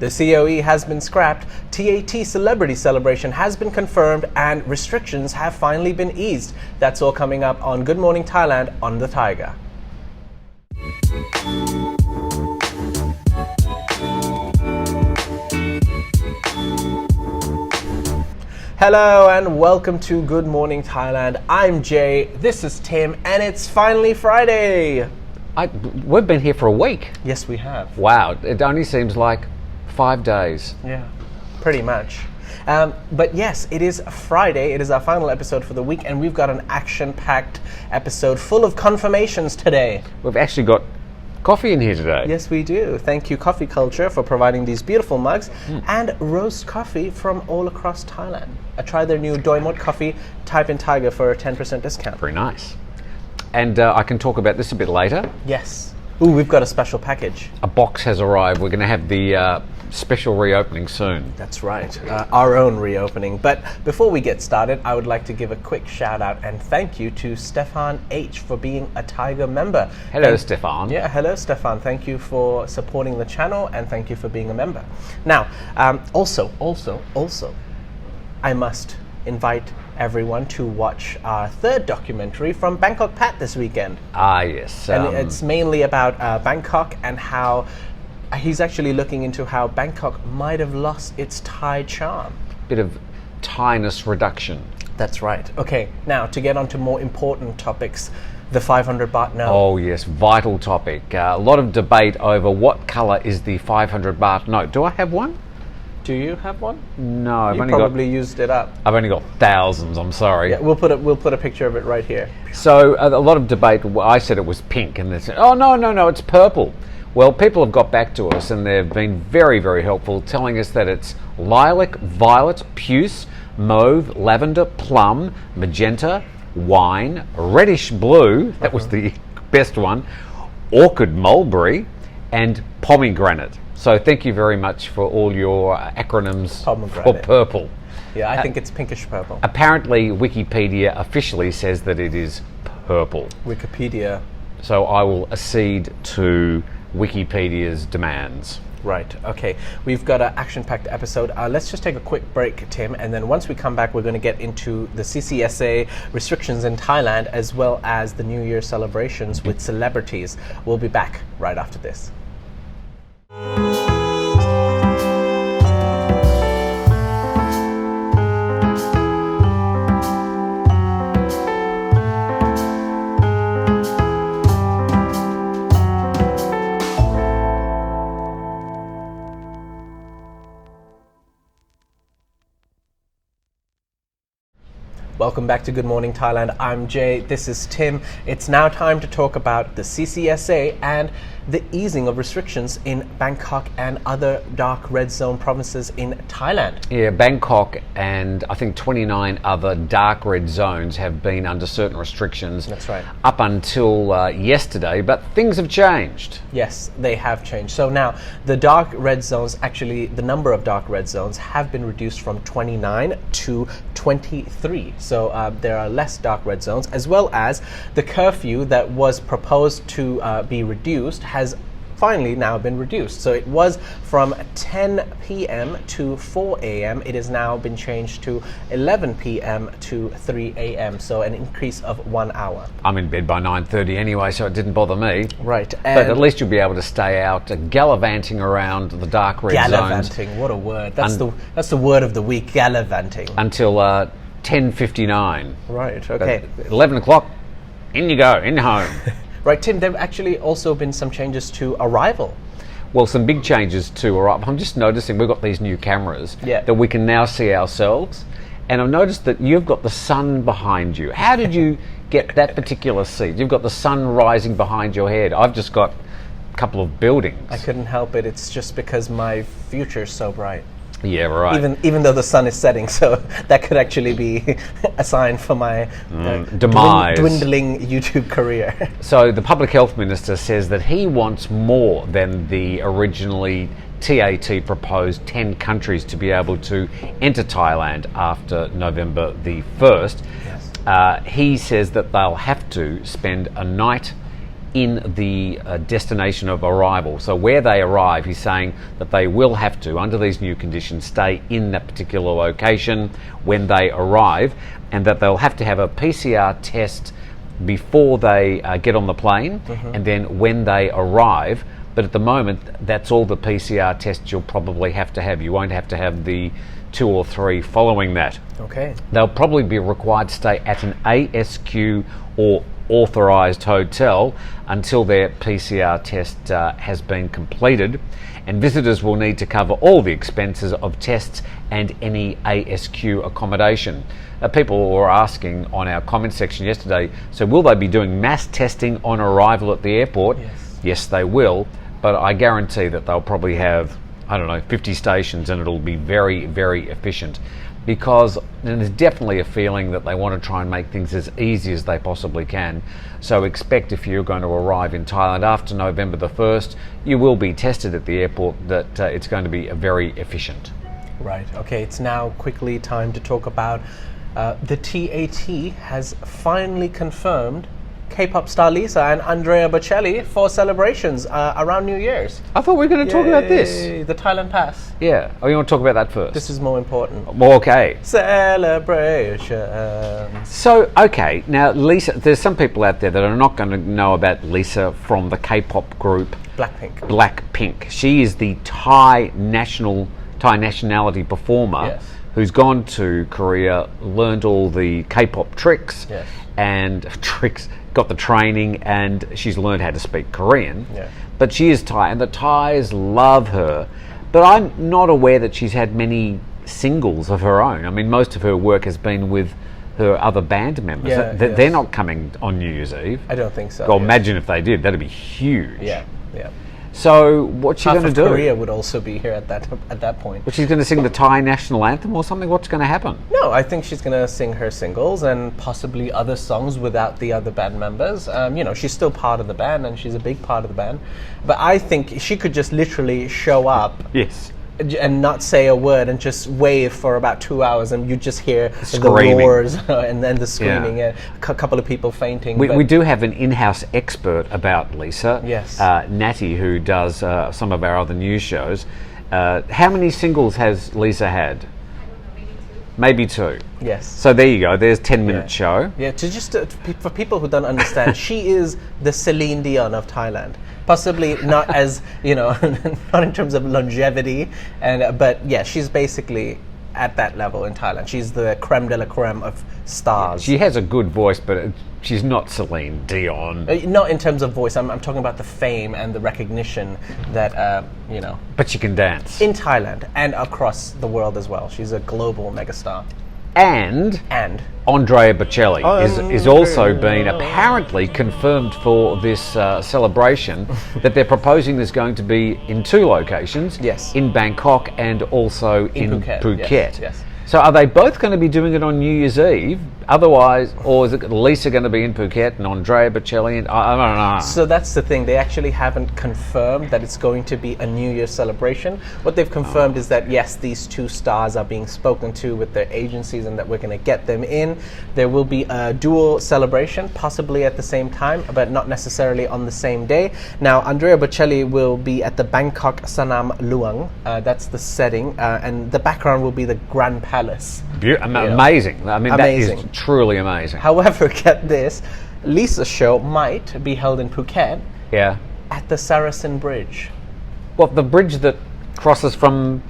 The COE has been scrapped, TAT celebrity celebration has been confirmed, and restrictions have finally been eased. That's all coming up on Good Morning Thailand on the Thaiger. Hello and welcome to Good Morning Thailand. I'm Jay, this is Tim, and it's finally Friday. We've been here for a week. Yes, we have. Wow, it only seems like 5 days. Yeah, pretty much. But yes, it is Friday. It is our final episode for the week, and we've got an action-packed episode full of confirmations today. We've actually got coffee in here today. Yes, we do. Thank you, Coffee Culture, for providing these beautiful mugs and roast coffee from all across Thailand. Try their new Doi Mot coffee. Type in Thaiger for a 10% discount. Very nice. And I can talk about this a bit later. Yes. Ooh, we've got a special package. A box has arrived. We're going to have the special reopening soon. That's right, our own reopening. But before we get started, I would like to give a quick shout out and thank you to Stefan H for being a Thaiger member. Hello, Stefan. Yeah, hello, Stefan. Thank you for supporting the channel and thank you for being a member. Now, also, I must invite everyone to watch our third documentary from Bangkok Pat this weekend. Ah, yes. And it's mainly about Bangkok and how he's actually looking into how Bangkok might have lost its Thai charm. Bit of Thainess reduction. That's right. Okay, now to get on to more important topics, the 500 baht note. Oh yes, vital topic. A lot of debate over what colour is the 500 baht note. Do I have one? Do you have one? No, I've you only probably used it up. I've only got thousands. I'm sorry. Yeah, we'll put a picture of it right here. So a lot of debate. I said it was pink, and they said, "Oh no, it's purple." Well, people have got back to us, and they've been very, very helpful, telling us that it's lilac, violet, puce, mauve, lavender, plum, magenta, wine, reddish blue. That was the best one. Orchid mulberry, and pomegranate. So thank you very much for all your acronyms for purple. Yeah, I think it's pinkish purple. Apparently, Wikipedia officially says that it is purple. Wikipedia. So I will accede to Wikipedia's demands. Right, okay. We've got an action-packed episode. Let's just take a quick break, Tim, and then once we come back, we're going to get into the CCSA restrictions in Thailand as well as the New Year celebrations with celebrities. We'll be back right after this. Welcome back to Good Morning Thailand. I'm Jay, this is Tim. It's now time to talk about the CCSA and the easing of restrictions in Bangkok and other dark red zone provinces in Thailand. Yeah, Bangkok and I think 29 other dark red zones have been under certain restrictions. That's right. Up until yesterday, but things have changed. Yes, they have changed. So now the dark red zones, actually the number of dark red zones have been reduced from 29 to 23. So there are less dark red zones, as well as the curfew that was proposed to be reduced has finally now been reduced. So it was from 10 p.m. to 4 a.m. It has now been changed to 11 p.m. to 3 a.m. So an increase of 1 hour. I'm in bed by 9:30 anyway, so it didn't bother me. Right. But at least you'll be able to stay out gallivanting around the dark red zones. Gallivanting, what a word. That's the word of the week, gallivanting. Until 10:59. Right, okay. But 11 o'clock, in you go, in home. Right, Tim, there have actually also been some changes to arrival. Well, some big changes to arrival. I'm just noticing we've got these new cameras that we can now see ourselves. And I've noticed that you've got the sun behind you. How did you get that particular seat? You've got the sun rising behind your head. I've just got a couple of buildings. I couldn't help it. It's just because my future's so bright. Yeah, right. Even though the sun is setting, so that could actually be a sign for my demise, dwindling YouTube career. So the Public Health Minister says that he wants more than the originally TAT proposed 10 countries to be able to enter Thailand after November the 1st. Yes. He says that they'll have to spend a night in the destination of arrival. So where they arrive, he's saying that they will have to, under these new conditions, stay in that particular location when they arrive, and that they'll have to have a PCR test before they get on the plane, and then when they arrive. But at the moment, that's all the PCR tests you'll probably have to have. You won't have to have the 2 or 3 following that. Okay. They'll probably be required to stay at an ASQ or authorised hotel until their PCR test has been completed, and visitors will need to cover all the expenses of tests and any ASQ accommodation. People were asking on our comment section yesterday, so will they be doing mass testing on arrival at the airport? Yes, they will, but I guarantee that they'll probably have, 50 stations, and it'll be very, very efficient, because there's definitely a feeling that they want to try and make things as easy as they possibly can. So expect, if you're going to arrive in Thailand after November the 1st, you will be tested at the airport, that it's going to be very efficient. Right. Okay, it's now quickly time to talk about the TAT has finally confirmed K-pop star Lisa and Andrea Bocelli for celebrations around New Year's. I thought we were going to talk about this. The Thailand Pass. Yeah. Oh, you want to talk about that first? This is more important. Well, okay. Celebrations. So, okay, now Lisa, there's some people out there that are not going to know about Lisa from the K-pop group Blackpink. She is the Thai nationality performer who's gone to Korea, learned all the K-pop tricks got the training, and she's learned how to speak Korean. But she is Thai, and the Thais love her. But I'm not aware that she's had many singles of her own. I mean, most of her work has been with her other band members. They're not coming on New Year's Eve. I don't think so. Well, imagine if they did. That'd be huge. Yeah. So what's she going to do? Korea would also be here at that point. But she's going to sing the Thai national anthem or something? What's going to happen? No, I think she's going to sing her singles and possibly other songs without the other band members. She's still part of the band, and she's a big part of the band. But I think she could just literally show up. Yes. And not say a word and just wave for about 2 hours, and you just hear screaming. The roars and then the screaming, and a couple of people fainting. We do have an in-house expert about Lisa, Natty, who does some of our other news shows. How many singles has Lisa had? Maybe 2. Yes. So there you go. There's 10-minute show. Yeah. For people who don't understand, she is the Celine Dion of Thailand. Possibly not as not in terms of longevity, but yeah, she's basically at that level in Thailand. She's the creme de la creme of stars. She has a good voice, but she's not Celine Dion. Not in terms of voice. I'm talking about the fame and the recognition that But she can dance in Thailand and across the world as well. She's a global megastar. And Andrea Bocelli is also been apparently confirmed for this celebration that they're proposing there's going to be in 2 locations, in Bangkok and also in Phuket. Yes. So are they both going to be doing it on New Year's Eve? Otherwise, or is it Lisa going to be in Phuket and Andrea Bocelli? I don't know. So that's the thing. They actually haven't confirmed that it's going to be a New Year's celebration. What they've confirmed is that, yes, these 2 stars are being spoken to with their agencies and that we're going to get them in. There will be a dual celebration, possibly at the same time, but not necessarily on the same day. Now, Andrea Bocelli will be at the Bangkok Sanam Luang. That's the setting. And the background will be the Grand Palace. Amazing. I mean, amazing. That is truly amazing. However, get this, Lisa's show might be held in Phuket at the Saracen Bridge. Well, the bridge that crosses from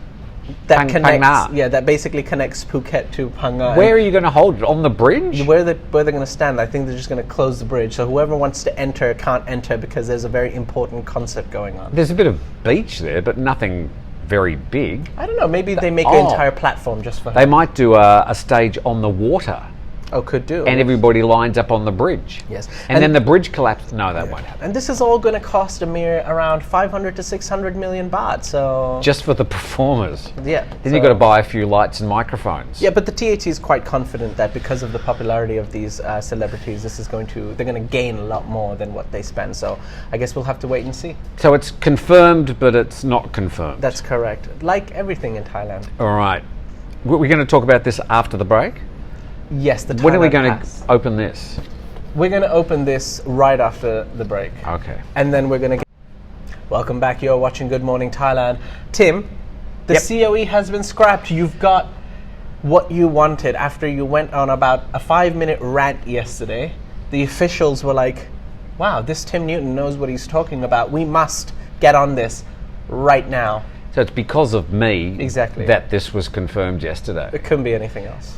Phang Na. Yeah, that basically connects Phuket to Phang Na. Where are you going to hold it? On the bridge? Where they're going to stand. I think they're just going to close the bridge. So whoever wants to enter can't enter because there's a very important concert going on. There's a bit of beach there, but nothing very big. I don't know. Maybe they make an entire platform just for her. They might do a stage on the water. Oh, could do. And everybody lines up on the bridge. Yes. And then the bridge collapsed. No, that won't happen. And this is all going to cost a mere around 500 to 600 million baht. So just for the performers. Yeah. Then you've got to buy a few lights and microphones. Yeah, but the TAT is quite confident that because of the popularity of these celebrities, they're going to gain a lot more than what they spend. So I guess we'll have to wait and see. So it's confirmed, but it's not confirmed. That's correct. Like everything in Thailand. All right. We're going to talk about this after the break? Yes, the Thailand When are we going Pass. to open this? We're going to open this right after the break. Okay. And then we're going to Welcome back. You're watching Good Morning Thailand. Tim, the Yep. COE has been scrapped. You've got what you wanted after you went on about a 5-minute rant yesterday. The officials were like, wow, this Tim Newton knows what he's talking about. We must get on this right now. So it's because of me Exactly. that this was confirmed yesterday. It couldn't be anything else.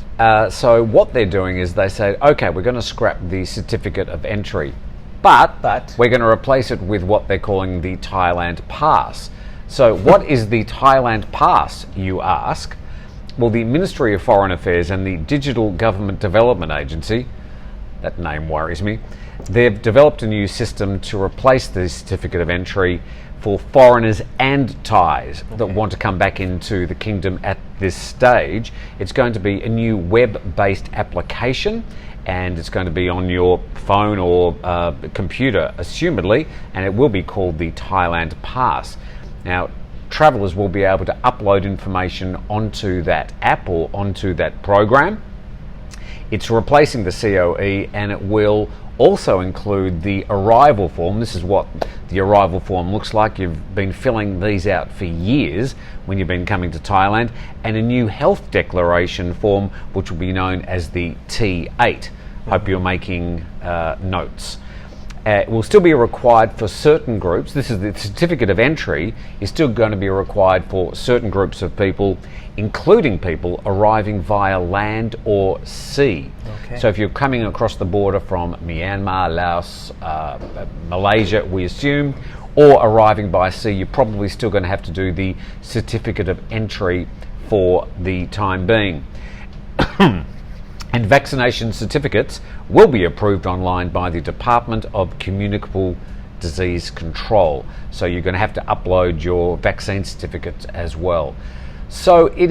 So what they're doing is they say, okay, we're going to scrap the certificate of entry, but we're going to replace it with what they're calling the Thailand Pass. So what is the Thailand Pass, you ask? Well, the Ministry of Foreign Affairs and the Digital Government Development Agency, that name worries me, they've developed a new system to replace the certificate of entry for foreigners and Thais that want to come back into the kingdom at this stage. It's going to be a new web-based application, and it's going to be on your phone or computer, assumedly, and it will be called the Thailand Pass. Now, travellers will be able to upload information onto that app or onto that program. It's replacing the COE, and it will also include the arrival form. This is what the arrival form looks like. You've been filling these out for years when you've been coming to Thailand, and a new health declaration form, which will be known as the T8. Hope you're making notes. It will still be required for certain groups. This is the certificate of entry is still going to be required for certain groups of people, including people arriving via land or sea. Okay. So if you're coming across the border from Myanmar, Laos, Malaysia, we assume, or arriving by sea, you're probably still going to have to do the certificate of entry for the time being. And vaccination certificates will be approved online by the Department of Communicable Disease Control. So you're going to have to upload your vaccine certificates as well. So you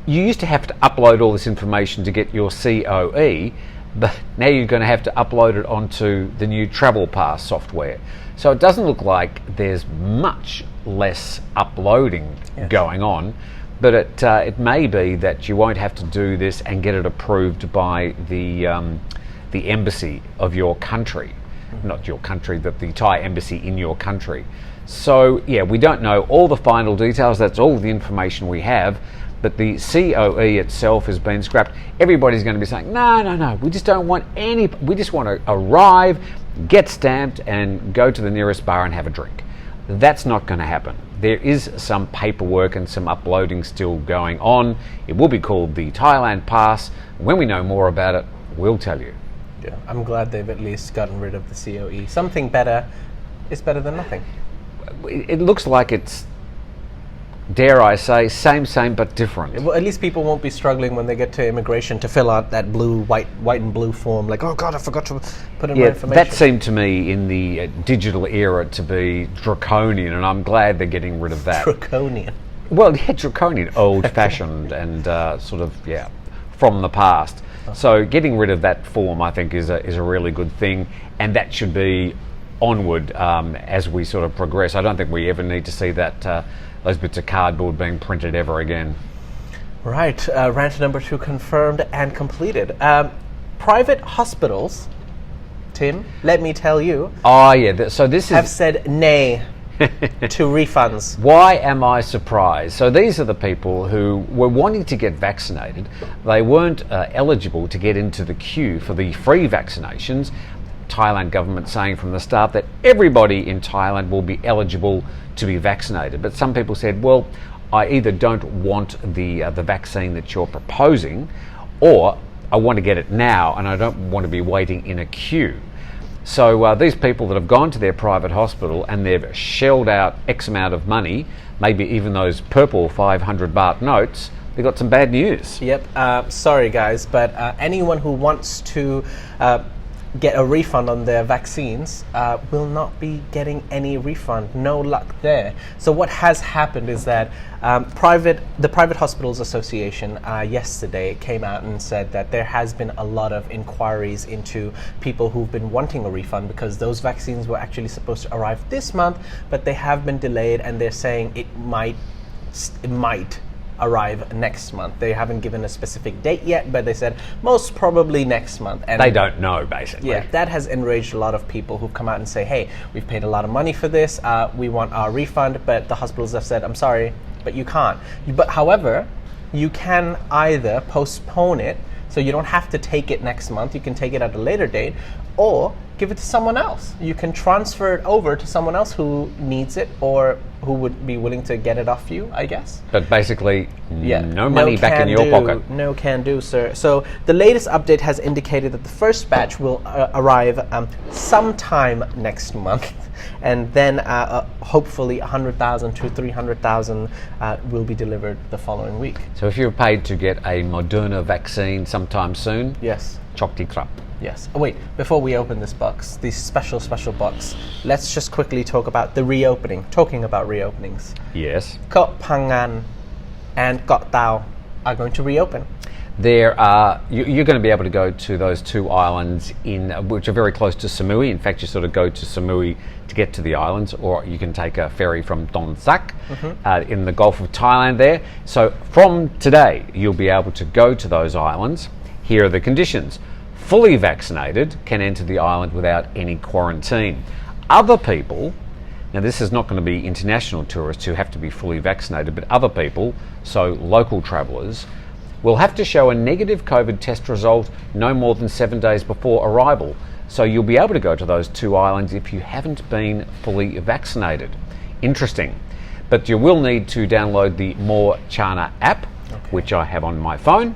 used to have to upload all this information to get your COE, but now you're going to have to upload it onto the new Travel Pass software. So it doesn't look like there's much less uploading going on. But it may be that you won't have to do this and get it approved by the embassy of your country, not your country, but the Thai embassy in your country. So yeah, we don't know all the final details. That's all the information we have. But the COE itself has been scrapped. Everybody's going to be saying, no, we just don't want any. We just want to arrive, get stamped, and go to the nearest bar and have a drink. That's not going to happen. There is some paperwork and some uploading still going on. It will be called the Thailand Pass. When we know more about it, we'll tell you. Yeah, I'm glad they've at least gotten rid of the COE. Something better is better than nothing. It looks like it's, dare I say, same but different. Well, at least people won't be struggling when they get to immigration to fill out that white and blue form. Like, oh God, I forgot to put in my information. That seemed to me in the digital era to be draconian, and I'm glad they're getting rid of that. Draconian. Well, yeah, draconian, old-fashioned, and from the past. So getting rid of that form, I think, is a really good thing, and that should be onward as we sort of progress. I don't think we ever need to see that. Those bits of cardboard being printed ever again. Right, rant number 2 confirmed and completed. Private hospitals, Tim, let me tell you, so this have said nay to refunds. Why am I surprised? So these are the people who were wanting to get vaccinated. They weren't eligible to get into the queue for the free vaccinations. Thailand government saying from the start that everybody in Thailand will be eligible to be vaccinated. But some people said, well, I either don't want the vaccine that you're proposing, or I want to get it now and I don't want to be waiting in a queue. So these people that have gone to their private hospital and they've shelled out X amount of money, maybe even those purple 500 baht notes, they've got some bad news. Yep, sorry guys, but anyone who wants to get a refund on their vaccines will not be getting any refund. No luck there. So what has happened is that the Private Hospitals Association yesterday came out and said that there has been a lot of inquiries into people who've been wanting a refund because those vaccines were actually supposed to arrive this month, but they have been delayed, and they're saying it might arrive next month. They haven't given a specific date yet, but they said most probably next month. And They don't know, basically. yeah, that has enraged a lot of people who've come out and say, hey, we've paid a lot of money for this, we want our refund, but the hospitals have said, I'm sorry, but you can't. But however, you can either postpone it, so you don't have to take it next month, you can take it at a later date, or give it to someone else. You can transfer it over to someone else who needs it or who would be willing to get it off you, I guess. But basically, Yeah, no money back in your pocket. No can do, sir. So the latest update has indicated that the first batch will arrive sometime next month, and then hopefully 100,000 to 300,000 will be delivered the following week. So if you're paid to get a Moderna vaccine sometime soon, Yes. chokti krap. Yes. Oh, wait, before we open this box, this special box, let's just quickly talk about the reopening. Talking about reopenings. Yes. Koh Phangan and Koh Tao are going to reopen. There are, you're going to be able to go to those two islands which are very close to Samui. In fact, you sort of go to Samui to get to the islands, or you can take a ferry from Don Sak in the Gulf of Thailand there. So from today, you'll be able to go to those islands. Here are the conditions. Fully vaccinated can enter the island without any quarantine. Other people, now this is not going to be international tourists who have to be fully vaccinated, but other people, so local travellers, will have to show a negative COVID test result no more than 7 days before arrival. So you'll be able to go to those two islands if you haven't been fully vaccinated. Interesting. But you will need to download the More Chana app, which I have on my phone.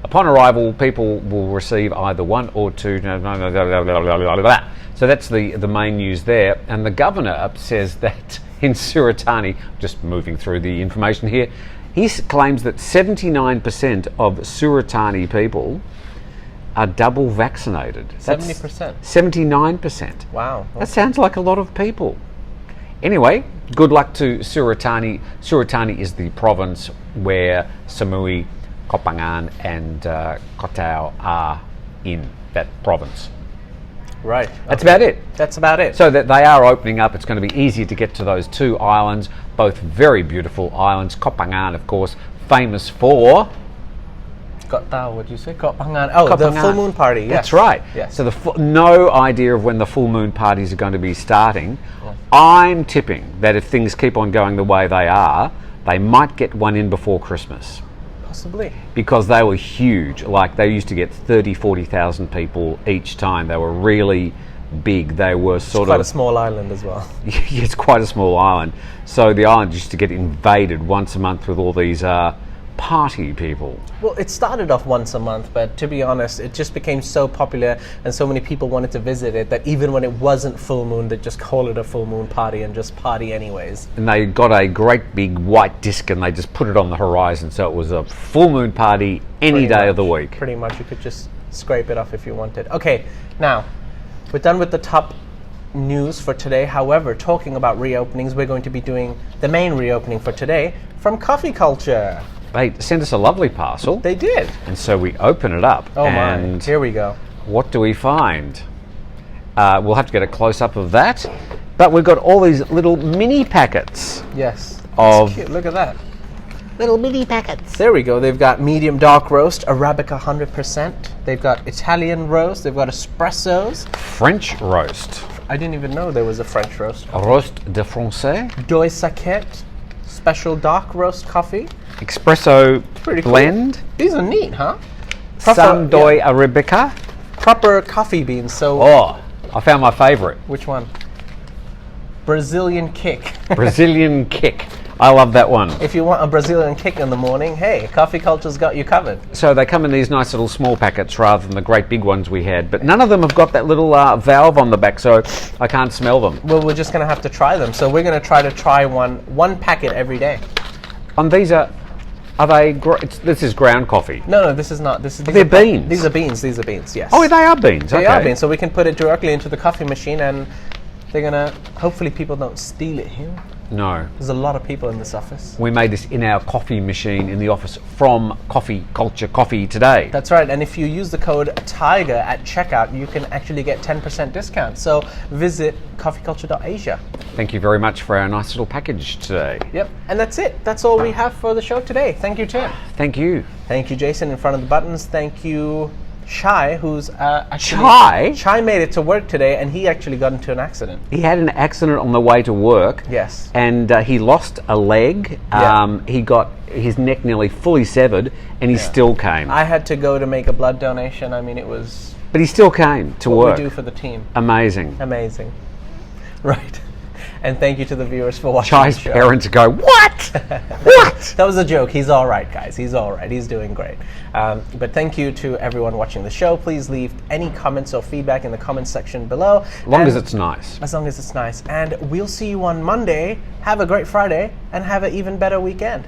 Upon arrival, people will receive either one or two. So that's the main news there. And the governor says that in Suratani, just moving through the information here, he claims that 79% of Suratani people are double vaccinated. 70%. 79%. Wow. That sounds like a lot of people. Anyway, good luck to Suratani. Suratani is the province where Samui, Koh Phangan and Koh Tao are in that province. Right. That's about it. That's about it. So that they are opening up. It's going to be easier to get to those two islands, both very beautiful islands. Koh Phangan, of course, famous for... Koh Tao, what did you say? Koh Phangan. Oh, Koh the Phangan. full moon party. Yes. That's right. Yes. So no idea of when the full moon parties are going to be starting. I'm tipping that if things keep on going the way they are, they might get one in before Christmas. Possibly. Because they were huge. Like they used to get 30, 40,000 people each time. They were really big. They were sort Quite of... a small island as well. It's quite a small island. So the island used to get invaded once a month with all these party people. Well, it started off once a month, but to be honest, it just became so popular and so many people wanted to visit it that even when it wasn't full moon, they'd just call it a full moon party and just party anyways. And they got a great big white disc and they just put it on the horizon, so it was a full moon party any day of the week. Pretty much, you could just scrape it off if you wanted. Okay, now, we're done with the top news for today. However, talking about reopenings, we're going to be doing the main reopening for today from Coffee Culture. They sent us a lovely parcel. They did. And so we open it up. Oh and my, here we go. What do we find? We'll have to get a close-up of that. But we've got all these little mini packets. Yes. Of That's cute. Look at that. little mini packets. There we go. They've got medium dark roast, Arabica 100%. They've got Italian roast. They've got espressos. French roast. I didn't even know there was a French roast. Roast de français. Doi Saquette, special dark roast coffee. Espresso Pretty cool. blend. These are neat, huh? San Doi Arabica. Proper coffee beans. So, Oh, I found my favourite. which one? Brazilian kick. Brazilian kick. I love that one. If you want a Brazilian kick in the morning, hey, Coffee Culture's got you covered. So they come in these nice little small packets rather than the great big ones we had. But none of them have got that little valve on the back, so I can't smell them. Well, we're just going to have to try them. So we're going to try one packet every day. And these are they? This is ground coffee. No, this is not. They're beans. These are beans. These are beans. Yes. Oh, they are beans. They okay. are beans. So we can put it directly into the coffee machine, and they're gonna. Hopefully, people don't steal it here. There's a lot of people in this office. We made this in our coffee machine in the office from Coffee Culture Coffee today. That's right, and if you use the code Thaiger at checkout, you can actually get 10% discount. So visit coffeeculture.asia. Thank you very much for our nice little package today. Yep, and that's it. That's all we have for the show today. Thank you, Tim. Thank you. Thank you, Jason, in front of the buttons. Thank you, Shai, who's actually... Shai? Shai made it to work today, and he actually got into an accident. He had an accident on the way to work. Yes. And he lost a leg. Yeah. He got his neck nearly fully severed, and he still came. I had to go to make a blood donation. I mean, it was... But he still came to what work. we do for the team. Amazing. Amazing. Right. And thank you to the viewers for watching Shai's the show. parents go, what? What? That was a joke. He's all right, guys. He's all right. He's doing great. But thank you to everyone watching the show. Please leave any comments or feedback in the comments section below. As long as it's nice. As long as it's nice. And we'll see you on Monday. Have a great Friday and have an even better weekend.